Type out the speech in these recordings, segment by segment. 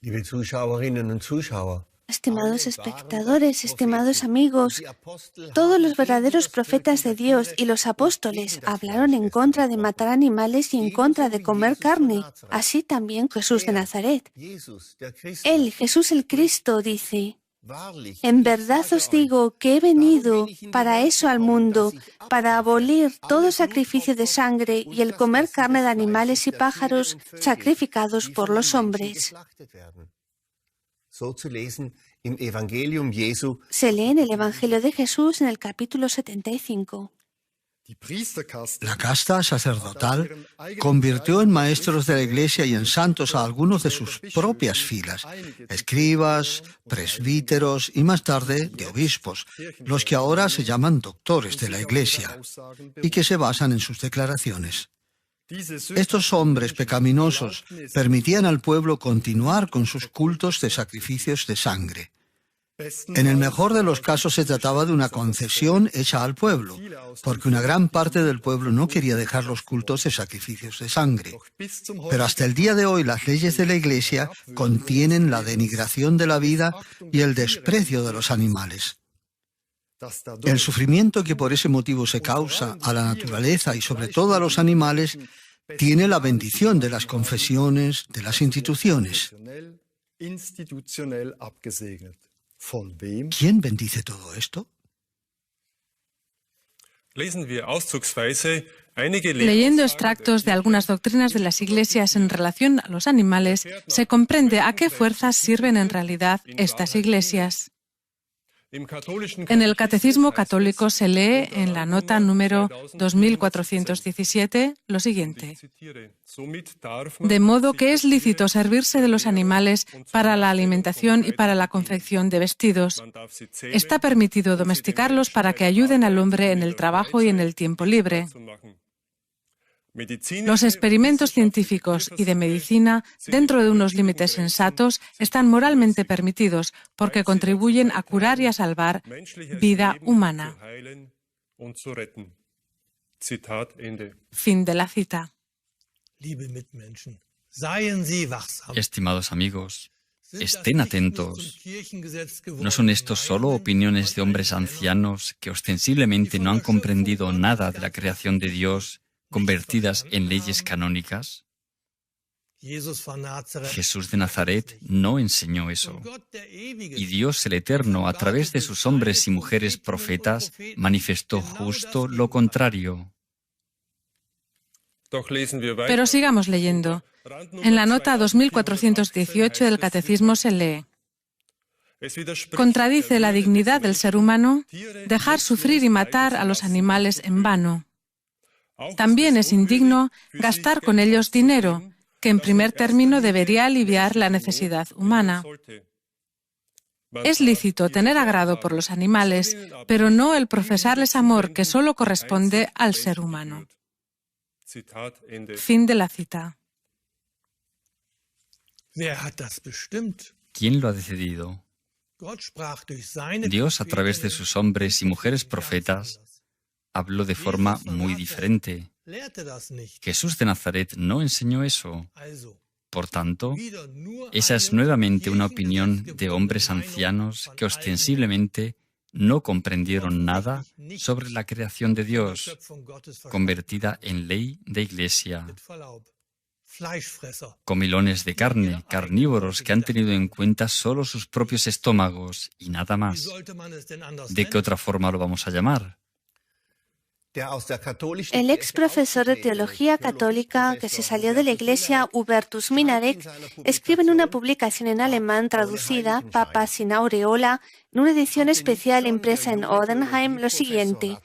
Liebe Zuschauerinnen und Zuschauer, Estimados espectadores, estimados amigos, todos los verdaderos profetas de Dios y los apóstoles hablaron en contra de matar animales y en contra de comer carne, así también Jesús de Nazaret. Él, Jesús el Cristo, dice: en verdad os digo que he venido para eso al mundo, para abolir todo sacrificio de sangre y el comer carne de animales y pájaros sacrificados por los hombres. Se lee en el Evangelio de Jesús en el capítulo 75. La casta sacerdotal convirtió en maestros de la Iglesia y en santos a algunos de sus propias filas, escribas, presbíteros y más tarde de obispos, los que ahora se llaman doctores de la Iglesia y que se basan en sus declaraciones. Estos hombres pecaminosos permitían al pueblo continuar con sus cultos de sacrificios de sangre. En el mejor de los casos se trataba de una concesión hecha al pueblo, porque una gran parte del pueblo no quería dejar los cultos de sacrificios de sangre. Pero hasta el día de hoy las leyes de la Iglesia contienen la denigración de la vida y el desprecio de los animales. El sufrimiento que por ese motivo se causa a la naturaleza y sobre todo a los animales tiene la bendición de las confesiones, de las instituciones. ¿Quién bendice todo esto? Leyendo extractos de algunas doctrinas de las iglesias en relación a los animales, se comprende a qué fuerzas sirven en realidad estas iglesias. En el Catecismo Católico se lee en la nota número 2417 lo siguiente: de modo que es lícito servirse de los animales para la alimentación y para la confección de vestidos. Está permitido domesticarlos para que ayuden al hombre en el trabajo y en el tiempo libre. Los experimentos científicos y de medicina, dentro de unos límites sensatos, están moralmente permitidos porque contribuyen a curar y a salvar vida humana. Fin de la cita. Estimados amigos, estén atentos. ¿No son estos solo opiniones de hombres ancianos que ostensiblemente no han comprendido nada de la creación de Dios, convertidas en leyes canónicas? Jesús de Nazaret no enseñó eso. Y Dios el Eterno, a través de sus hombres y mujeres profetas, manifestó justo lo contrario. Pero sigamos leyendo. En la nota 2418 del Catecismo se lee: contradice la dignidad del ser humano dejar sufrir y matar a los animales en vano. También es indigno gastar con ellos dinero, que en primer término debería aliviar la necesidad humana. Es lícito tener agrado por los animales, pero no el profesarles amor que solo corresponde al ser humano. Fin de la cita. ¿Quién lo ha decidido? Dios, a través de sus hombres y mujeres profetas, habló de forma muy diferente. Jesús de Nazaret no enseñó eso. Por tanto, esa es nuevamente una opinión de hombres ancianos que ostensiblemente no comprendieron nada sobre la creación de Dios, convertida en ley de Iglesia. Comilones de carne, carnívoros que han tenido en cuenta solo sus propios estómagos y nada más. ¿De qué otra forma lo vamos a llamar? El ex profesor de teología católica que se salió de la Iglesia, Hubertus Minaret, escribe en una publicación en alemán traducida, Papa sin aureola, en una edición especial impresa en Odenheim, lo siguiente: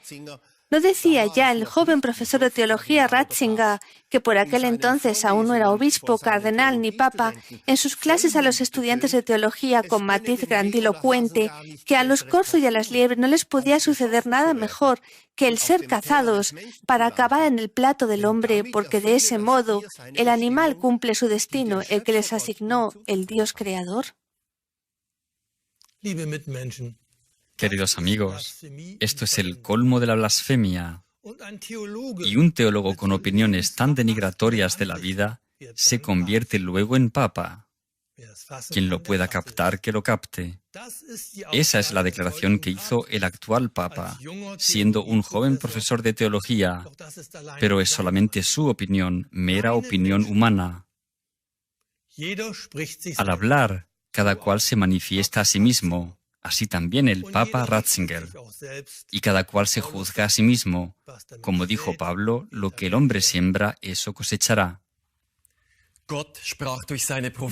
¿no decía ya el joven profesor de teología Ratzinger, que por aquel entonces aún no era obispo, cardenal ni papa, en sus clases a los estudiantes de teología con matiz grandilocuente, que a los corzos y a las liebres no les podía suceder nada mejor que el ser cazados para acabar en el plato del hombre, porque de ese modo el animal cumple su destino, el que les asignó el Dios creador? Queridos amigos, esto es el colmo de la blasfemia. Y un teólogo con opiniones tan denigratorias de la vida se convierte luego en papa. Quien lo pueda captar, que lo capte. Esa es la declaración que hizo el actual Papa, siendo un joven profesor de teología, pero es solamente su opinión, mera opinión humana. Al hablar, cada cual se manifiesta a sí mismo, así también el Papa Ratzinger, y cada cual se juzga a sí mismo. Como dijo Pablo, lo que el hombre siembra, eso cosechará.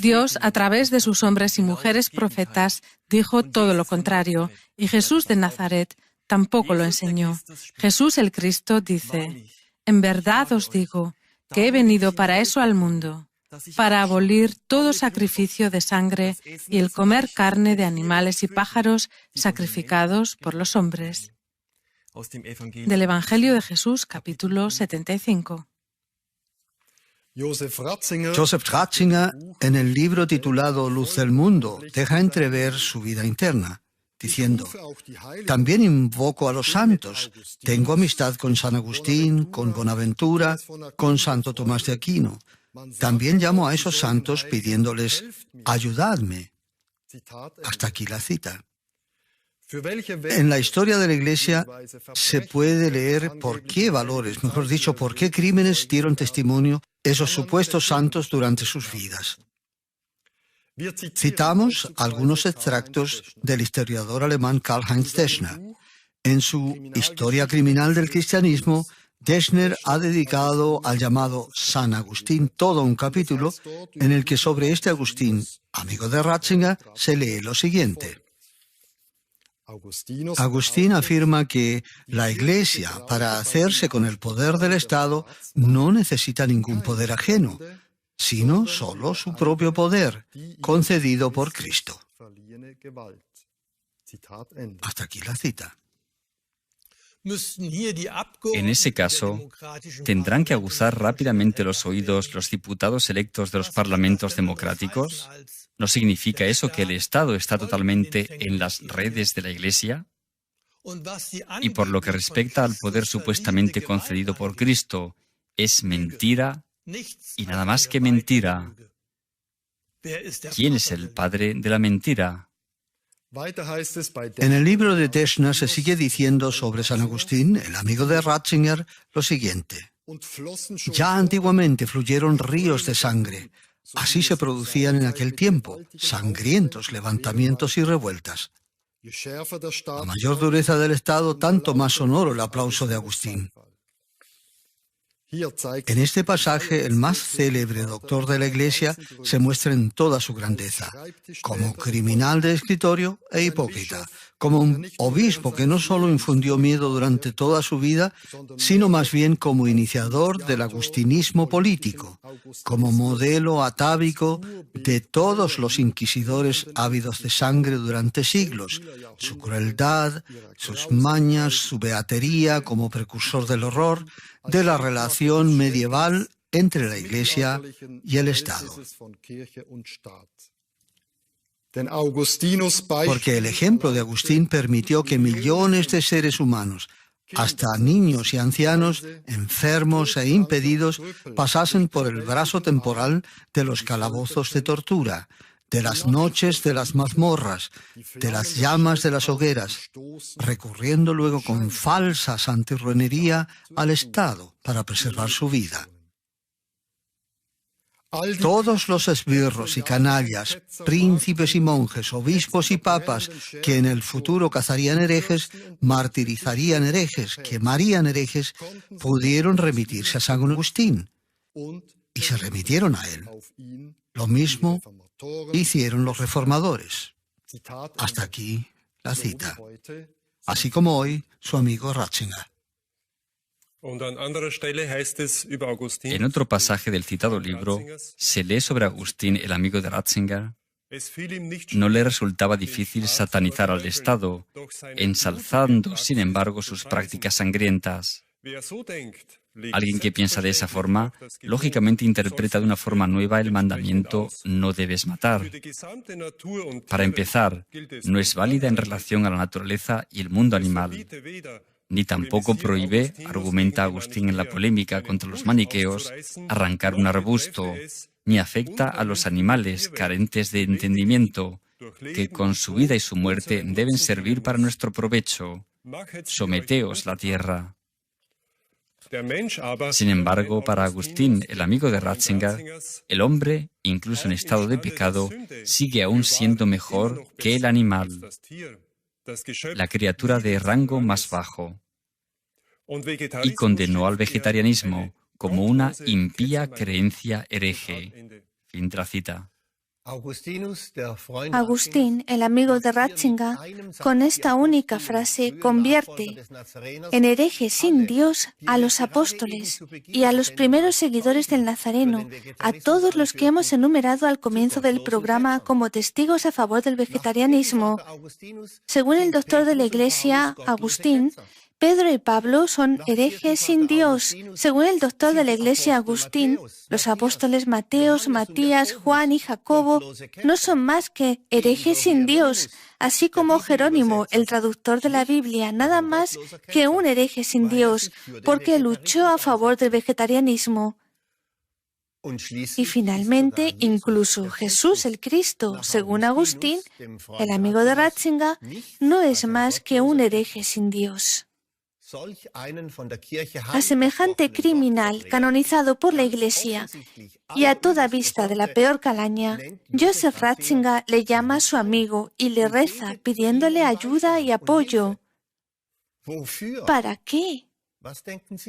Dios, a través de sus hombres y mujeres profetas, dijo todo lo contrario, y Jesús de Nazaret tampoco lo enseñó. Jesús el Cristo dice: en verdad os digo que he venido para eso al mundo, para abolir todo sacrificio de sangre y el comer carne de animales y pájaros sacrificados por los hombres. Del Evangelio de Jesús, capítulo 75. Joseph Ratzinger, en el libro titulado Luz del Mundo, deja entrever su vida interna, diciendo: también invoco a los santos. Tengo amistad con San Agustín, con Bonaventura, con Santo Tomás de Aquino. También llamo a esos santos pidiéndoles: ayudadme. Hasta aquí la cita. En la historia de la Iglesia se puede leer por qué valores, mejor dicho, por qué crímenes dieron testimonio esos supuestos santos durante sus vidas. Citamos algunos extractos del historiador alemán Karl-Heinz Deschner. En su Historia criminal del cristianismo, Deschner ha dedicado al llamado San Agustín todo un capítulo en el que sobre este Agustín, amigo de Ratzinger, se lee lo siguiente. Agustín afirma que la Iglesia, para hacerse con el poder del Estado, no necesita ningún poder ajeno, sino solo su propio poder, concedido por Cristo. Hasta aquí la cita. En ese caso, ¿tendrán que aguzar rápidamente los oídos los diputados electos de los parlamentos democráticos? ¿No significa eso que el Estado está totalmente en las redes de la Iglesia? Y por lo que respecta al poder supuestamente concedido por Cristo, es mentira y nada más que mentira. ¿Quién es el padre de la mentira? En el libro de Deschner se sigue diciendo sobre San Agustín, el amigo de Ratzinger, lo siguiente: ya antiguamente fluyeron ríos de sangre. Así se producían en aquel tiempo sangrientos levantamientos y revueltas. A mayor dureza del Estado, tanto más sonoro el aplauso de Agustín. En este pasaje, el más célebre doctor de la Iglesia se muestra en toda su grandeza, como criminal de escritorio e hipócrita, como un obispo que no solo infundió miedo durante toda su vida, sino más bien como iniciador del agustinismo político, como modelo atávico de todos los inquisidores ávidos de sangre durante siglos, su crueldad, sus mañas, su beatería como precursor del horror, de la relación medieval entre la Iglesia y el Estado. Porque el ejemplo de Agustín permitió que millones de seres humanos, hasta niños y ancianos, enfermos e impedidos, pasasen por el brazo temporal de los calabozos de tortura, de las noches de las mazmorras, de las llamas de las hogueras, recurriendo luego con falsa santirronería al Estado para preservar su vida. Todos los esbirros y canallas, príncipes y monjes, obispos y papas, que en el futuro cazarían herejes, martirizarían herejes, quemarían herejes, pudieron remitirse a San Agustín, y se remitieron a él. Lo mismo hicieron los reformadores. Hasta aquí la cita. Así como hoy su amigo Ratzinger. En otro pasaje del citado libro se lee sobre Agustín, el amigo de Ratzinger. No le resultaba difícil satanizar al Estado, ensalzando, sin embargo, sus prácticas sangrientas. Alguien que piensa de esa forma, lógicamente interpreta de una forma nueva el mandamiento «no debes matar». Para empezar, no es válida en relación a la naturaleza y el mundo animal. Ni tampoco prohíbe, argumenta Agustín en la polémica contra los maniqueos, arrancar un arbusto, ni afecta a los animales carentes de entendimiento, que con su vida y su muerte deben servir para nuestro provecho. Someteos la tierra. Sin embargo, para Agustín, el amigo de Ratzinger, el hombre, incluso en estado de pecado, sigue aún siendo mejor que el animal, la criatura de rango más bajo, y condenó al vegetarianismo como una impía creencia hereje. Fin de la cita. Agustín, el amigo de Ratzinger, con esta única frase convierte en herejes sin Dios a los apóstoles y a los primeros seguidores del Nazareno, a todos los que hemos enumerado al comienzo del programa como testigos a favor del vegetarianismo. Según el doctor de la Iglesia, Agustín, Pedro y Pablo son herejes sin Dios. Según el doctor de la Iglesia, Agustín, los apóstoles Mateos, Matías, Juan y Jacobo no son más que herejes sin Dios, así como Jerónimo, el traductor de la Biblia, nada más que un hereje sin Dios, porque luchó a favor del vegetarianismo. Y finalmente, incluso Jesús el Cristo, según Agustín, el amigo de Ratzinger, no es más que un hereje sin Dios. A semejante criminal canonizado por la Iglesia y a toda vista de la peor calaña, Joseph Ratzinger le llama a su amigo y le reza pidiéndole ayuda y apoyo. ¿Para qué?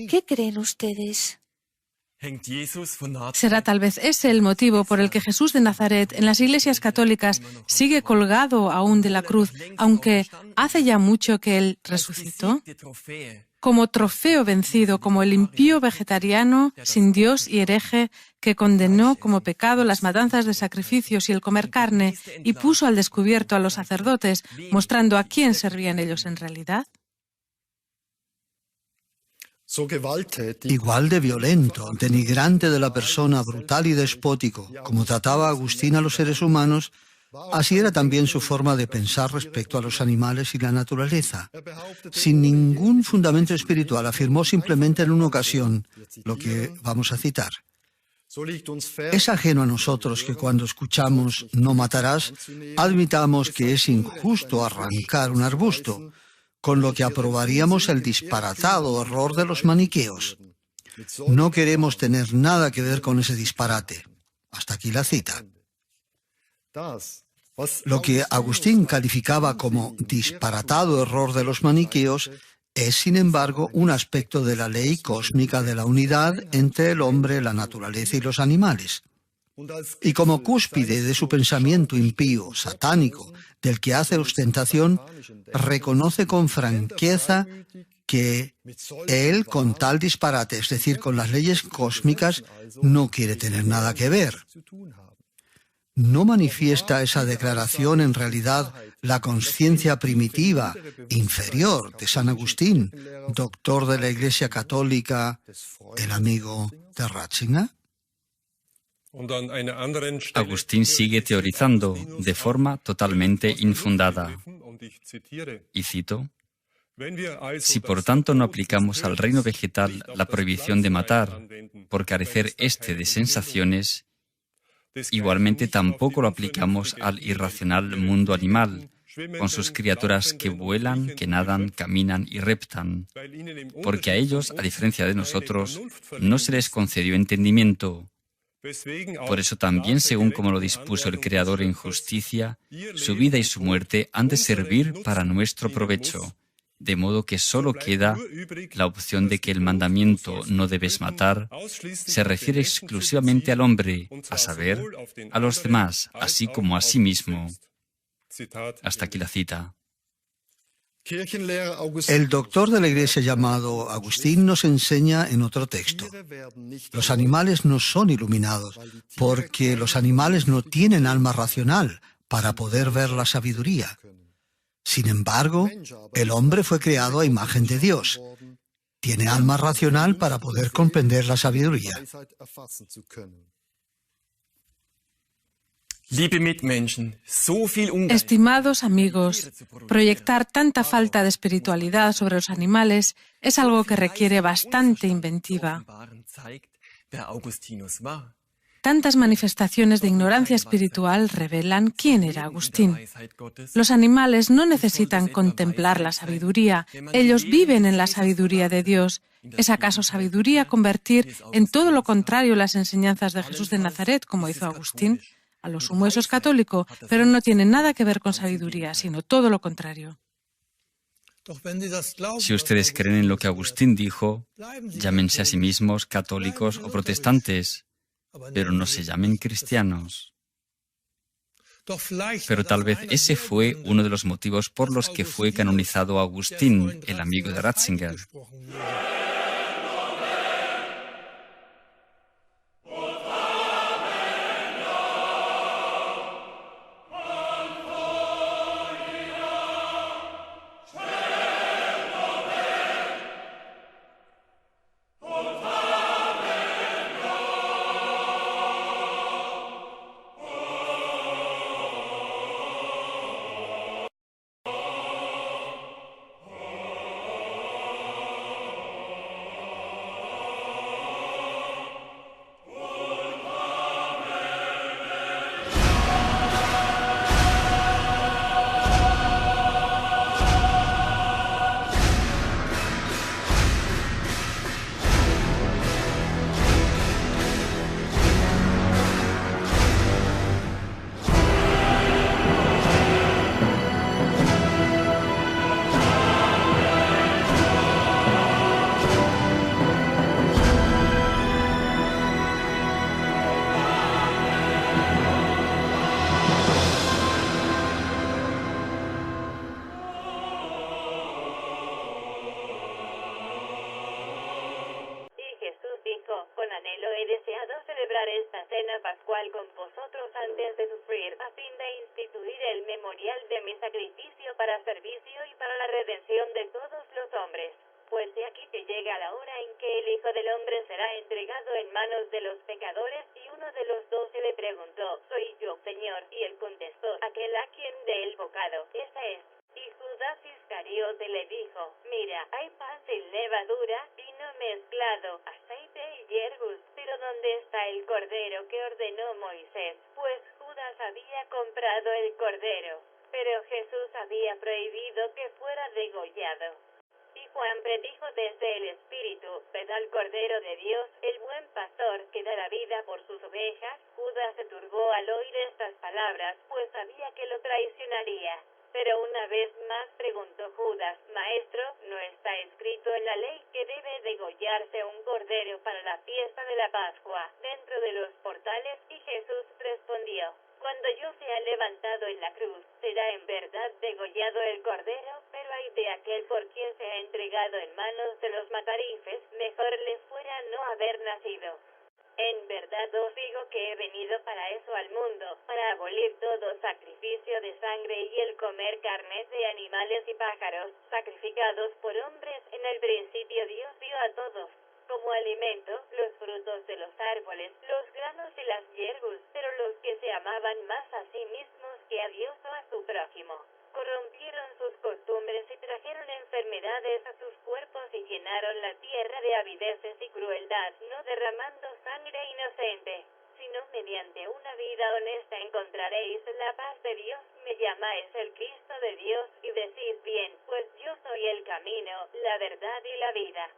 ¿Qué creen ustedes? ¿Será tal vez ese el motivo por el que Jesús de Nazaret en las iglesias católicas sigue colgado aún de la cruz, aunque hace ya mucho que Él resucitó? Como trofeo vencido, como el impío vegetariano, sin Dios y hereje, que condenó como pecado las matanzas de sacrificios y el comer carne, y puso al descubierto a los sacerdotes, mostrando a quién servían ellos en realidad. Igual de violento, denigrante de la persona, brutal y despótico, como trataba Agustín a los seres humanos, así era también su forma de pensar respecto a los animales y la naturaleza. Sin ningún fundamento espiritual, afirmó simplemente en una ocasión lo que vamos a citar. Es ajeno a nosotros que cuando escuchamos "no matarás", admitamos que es injusto arrancar un arbusto, con lo que aprobaríamos el disparatado error de los maniqueos. No queremos tener nada que ver con ese disparate. Hasta aquí la cita. Lo que Agustín calificaba como disparatado error de los maniqueos es, sin embargo, un aspecto de la ley cósmica de la unidad entre el hombre, la naturaleza y los animales. Y como cúspide de su pensamiento impío, satánico, del que hace ostentación, reconoce con franqueza que él, con tal disparate, es decir, con las leyes cósmicas, no quiere tener nada que ver. ¿No manifiesta esa declaración en realidad la conciencia primitiva, inferior de San Agustín, doctor de la Iglesia Católica, el amigo de Ratzinger? Agustín sigue teorizando de forma totalmente infundada. Y cito: si por tanto no aplicamos al reino vegetal la prohibición de matar, por carecer éste de sensaciones, igualmente tampoco lo aplicamos al irracional mundo animal, con sus criaturas que vuelan, que nadan, caminan y reptan, porque a ellos, a diferencia de nosotros, no se les concedió entendimiento. Por eso también, según como lo dispuso el Creador en justicia, su vida y su muerte han de servir para nuestro provecho, de modo que solo queda la opción de que el mandamiento "no debes matar" se refiere exclusivamente al hombre, a saber, a los demás, así como a sí mismo. Hasta aquí la cita. El doctor de la Iglesia llamado Agustín nos enseña en otro texto: los animales no son iluminados, porque los animales no tienen alma racional para poder ver la sabiduría. Sin embargo, el hombre fue creado a imagen de Dios. Tiene alma racional para poder comprender la sabiduría. Estimados amigos, proyectar tanta falta de espiritualidad sobre los animales es algo que requiere bastante inventiva. Tantas manifestaciones de ignorancia espiritual revelan quién era Agustín. Los animales no necesitan contemplar la sabiduría, ellos viven en la sabiduría de Dios. ¿Es acaso sabiduría convertir en todo lo contrario las enseñanzas de Jesús de Nazaret, como hizo Agustín? A lo sumo eso es católico, pero no tiene nada que ver con sabiduría, sino todo lo contrario. Si ustedes creen en lo que Agustín dijo, llámense a sí mismos católicos o protestantes, pero no se llamen cristianos. Pero tal vez ese fue uno de los motivos por los que fue canonizado Agustín, el amigo de Ratzinger. Con anhelo he deseado celebrar esta cena pascual con vosotros antes de sufrir, a fin de instituir el memorial de mi sacrificio para servicio y para la redención de todos los hombres. Pues he aquí que llega la hora en que el Hijo del Hombre será entregado en manos de los pecadores, y uno de los 12 le preguntó: ¿Soy yo, Señor? Y él contestó: aquel a quien dé el bocado, esa es. Y Judas Iscariote le dijo: mira, hay pan sin levadura, vino mezclado, aceite y hierbas, pero ¿dónde está el cordero que ordenó Moisés? Pues Judas había comprado el cordero, pero Jesús había prohibido que fuera degollado. Y Juan predijo desde el Espíritu: ved al Cordero de Dios, el buen pastor, que da la vida por sus ovejas. Judas se turbó al oír estas palabras, pues sabía que lo traicionaría. Pero una vez más preguntó Judas: Maestro, ¿no está escrito en la ley que debe degollarse un cordero para la fiesta de la Pascua dentro de los portales? Y Jesús respondió: cuando yo sea levantado en la cruz, será en verdad degollado el cordero, pero ay de aquel por quien sea entregado en manos de los matarifes, mejor le fuera no haber nacido. En verdad os digo que he venido para eso al mundo, para abolir todo sacrificio de sangre y el comer carne de animales y pájaros, sacrificados por hombres. En el principio Dios dio a todos como alimento los frutos de los árboles, los granos y las hierbas, pero los que se amaban más a sí mismos que a Dios o a su prójimo corrompieron sus costumbres y trajeron enfermedades a sus cuerpos y llenaron la tierra de avideces y crueldad, no derramando sangre inocente, sino mediante una vida honesta encontraréis la paz de Dios. Me llamáis el Cristo de Dios y decís bien, pues yo soy el camino, la verdad y la vida.